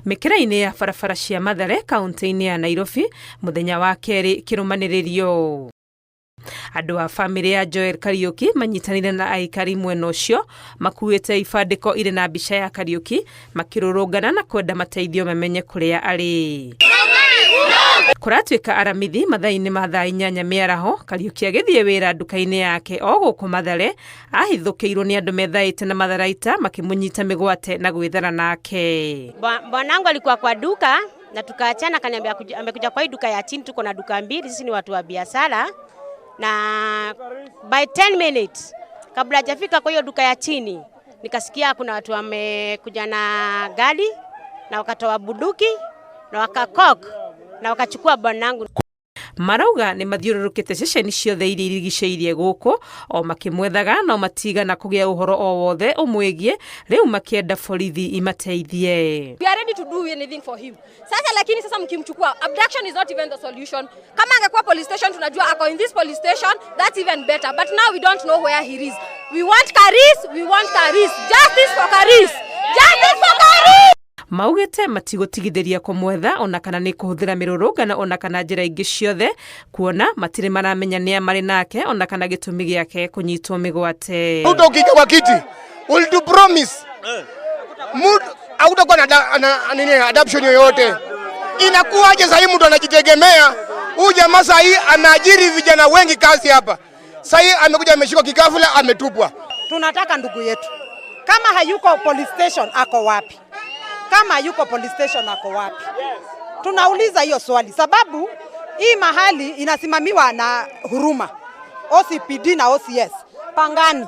Mikira-ini ya barabara cia Mathare kaunti-ini ya Nairobi muthenya wa keri kirumaniririo. Andu a family ya Joel Kariuki manyitanire na aikari mwena ucio makuite ibandiko ire na mbica ya Kariuki makirurungana na kwenda mateithio mamenye kuria ari. Kuratuika aramithi mathaini ma thaa 8 miaraho Kariuki agithie wira nduka-ini yake o guku Mathare ahithukirwo ni andu methaite na matharaita makimunyita migwate na gwithara nake. Bwanangu alikuwa kwa duka na tukaachana, kaniambia amekuja kwa hii duka ya chini, tuko na duka mbili, sisi ni watu wa biashara, na by 10 minutes kabla hajafika kwa hiyo duka ya chini nikasikia kuna watu wamekuja na gari na wakatoa bunduki na wakakok na wakachukua bwanangu. Marauga ni mathiururukite ceceni ciothe iria irigiceirie guku o makimwethaga no matiga na kugia uhoro o wothe umwigie, riu makienda borithi imateithie. We are ready to do anything for him. Sasa lakini sasa mkimchukua, abduction is not even the solution. Kama angekuwa police station tunajua ako in this police station, that's even better, but now we don't know where he is. We want Karis, we want Karis. Justice for Karis. Justice for Karis. Maugete matigotigithiria kumwetha ona kana ni kuhuthira mirurungano ona kana njira ingi ciothe, kuona matire maramenya ni amari nake ona kana gitumi giake kunyitwo migwate. Utokika kwa kiti will to promise mood hautakuwa na adoption yoyote. Inakuwaje sasa mtu anajitegemea? Huyu jamaa sasa ameajiri vijana wengi kazi hapa. Sasa amekuja ameshika kikafula ametupwa. Tunataka ndugu yetu. Kama hayuko police station ako wapi? Kama yuko police station ako wapi? Tunauliza hiyo swali sababu hii mahali inasimamiwa na Huruma, OCPD na OCS. Pangani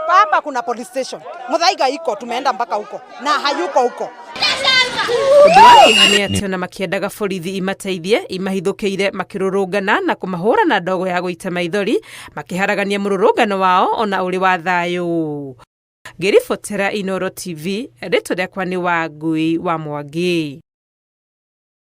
hapa kuna police station. Muthaiga iko tumeenda mpaka huko na hayuko huko. Ni atena makiendaga borithi imateithie imahithukiire makirurungana na kumahura na ndogo ya guita maithori makiharagania mururungano wao ona uri wa thayu. Ngiribotera Inooro TV, rĩtwa rĩakwa nĩ Wangui wa Mwangi.